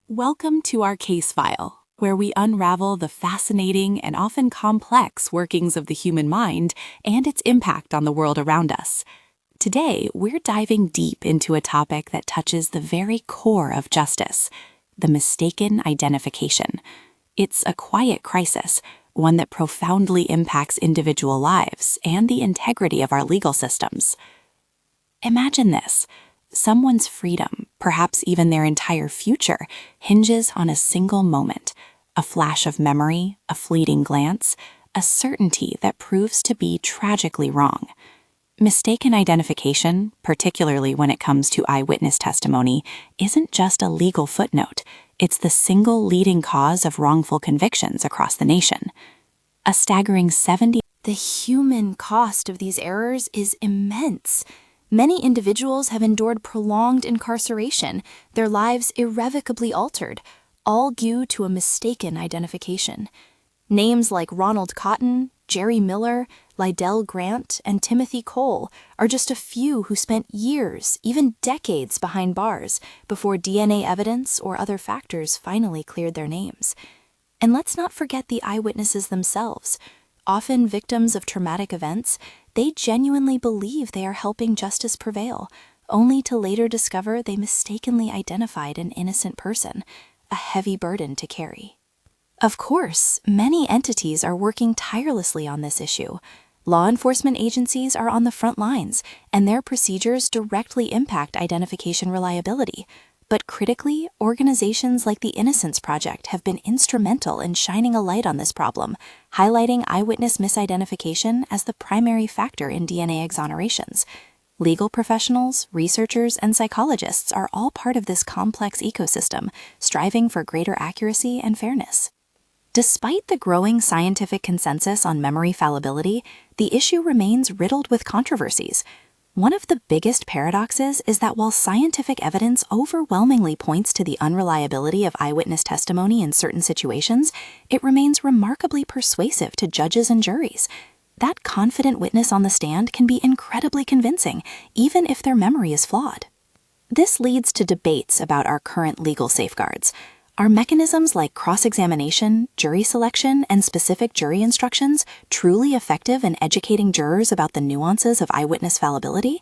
Welcome to our case file, where we unravel the fascinating and often complex workings of the human mind and its impact on the world around us. Today, we're diving deep into a topic that touches the very core of justice, the mistaken identification. It's a quiet crisis, one that profoundly impacts individual lives and the integrity of our legal systems. Imagine this. Someone's freedom, perhaps even their entire future, hinges on a single moment, a flash of memory, a fleeting glance, a certainty that proves to be tragically wrong. Mistaken identification, particularly when it comes to eyewitness testimony, isn't just a legal footnote. It's the single leading cause of wrongful convictions across the nation. A staggering 70%. The human cost of these errors is immense. Many individuals have endured prolonged incarceration, their lives irrevocably altered, all due to a mistaken identification. Names like Ronald Cotton, Jerry Miller, Lydell Grant, and Timothy Cole are just a few who spent years, even decades behind bars before DNA evidence or other factors finally cleared their names. And let's not forget the eyewitnesses themselves. Often victims of traumatic events, they genuinely believe they are helping justice prevail, only to later discover they mistakenly identified an innocent person, a heavy burden to carry. Of course, many entities are working tirelessly on this issue. Law enforcement agencies are on the front lines, and their procedures directly impact identification reliability. But critically, organizations like the Innocence Project have been instrumental in shining a light on this problem, highlighting eyewitness misidentification as the primary factor in DNA exonerations. Legal professionals, researchers, and psychologists are all part of this complex ecosystem, striving for greater accuracy and fairness. Despite the growing scientific consensus on memory fallibility, the issue remains riddled with controversies. One of the biggest paradoxes is that while scientific evidence overwhelmingly points to the unreliability of eyewitness testimony in certain situations, it remains remarkably persuasive to judges and juries. That confident witness on the stand can be incredibly convincing, even if their memory is flawed. This leads to debates about our current legal safeguards. Are mechanisms like cross-examination, jury selection, and specific jury instructions truly effective in educating jurors about the nuances of eyewitness fallibility?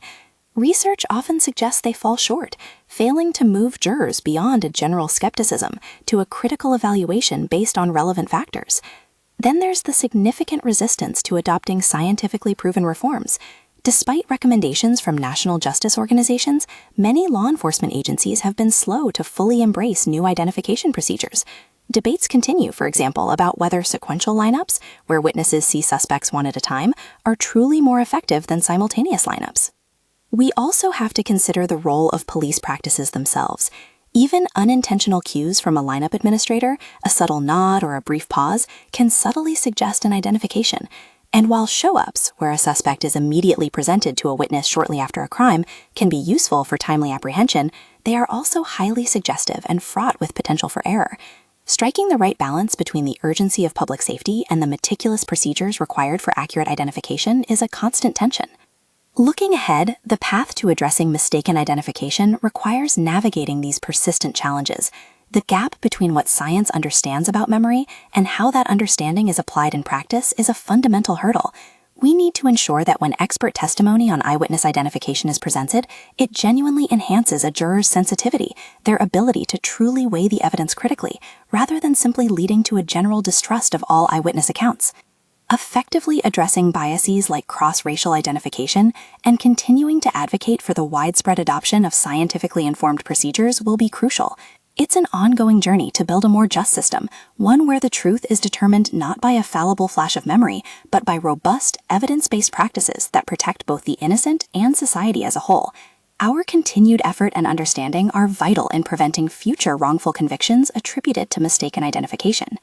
Research often suggests they fall short, failing to move jurors beyond a general skepticism to a critical evaluation based on relevant factors. Then there's the significant resistance to adopting scientifically proven reforms. Despite recommendations from national justice organizations, many law enforcement agencies have been slow to fully embrace new identification procedures. Debates continue, for example, about whether sequential lineups, where witnesses see suspects one at a time, are truly more effective than simultaneous lineups. We also have to consider the role of police practices themselves. Even unintentional cues from a lineup administrator, a subtle nod or a brief pause, can subtly suggest an identification. And while show-ups, where a suspect is immediately presented to a witness shortly after a crime, can be useful for timely apprehension, they are also highly suggestive and fraught with potential for error. Striking the right balance between the urgency of public safety and the meticulous procedures required for accurate identification is a constant tension. Looking ahead, the path to addressing mistaken identification requires navigating these persistent challenges. The gap between what science understands about memory and how that understanding is applied in practice is a fundamental hurdle. We need to ensure that when expert testimony on eyewitness identification is presented, it genuinely enhances a juror's sensitivity, their ability to truly weigh the evidence critically, rather than simply leading to a general distrust of all eyewitness accounts. Effectively addressing biases like cross-racial identification and continuing to advocate for the widespread adoption of scientifically informed procedures will be crucial. It's an ongoing journey to build a more just system, one where the truth is determined not by a fallible flash of memory, but by robust, evidence-based practices that protect both the innocent and society as a whole. Our continued effort and understanding are vital in preventing future wrongful convictions attributed to mistaken identification.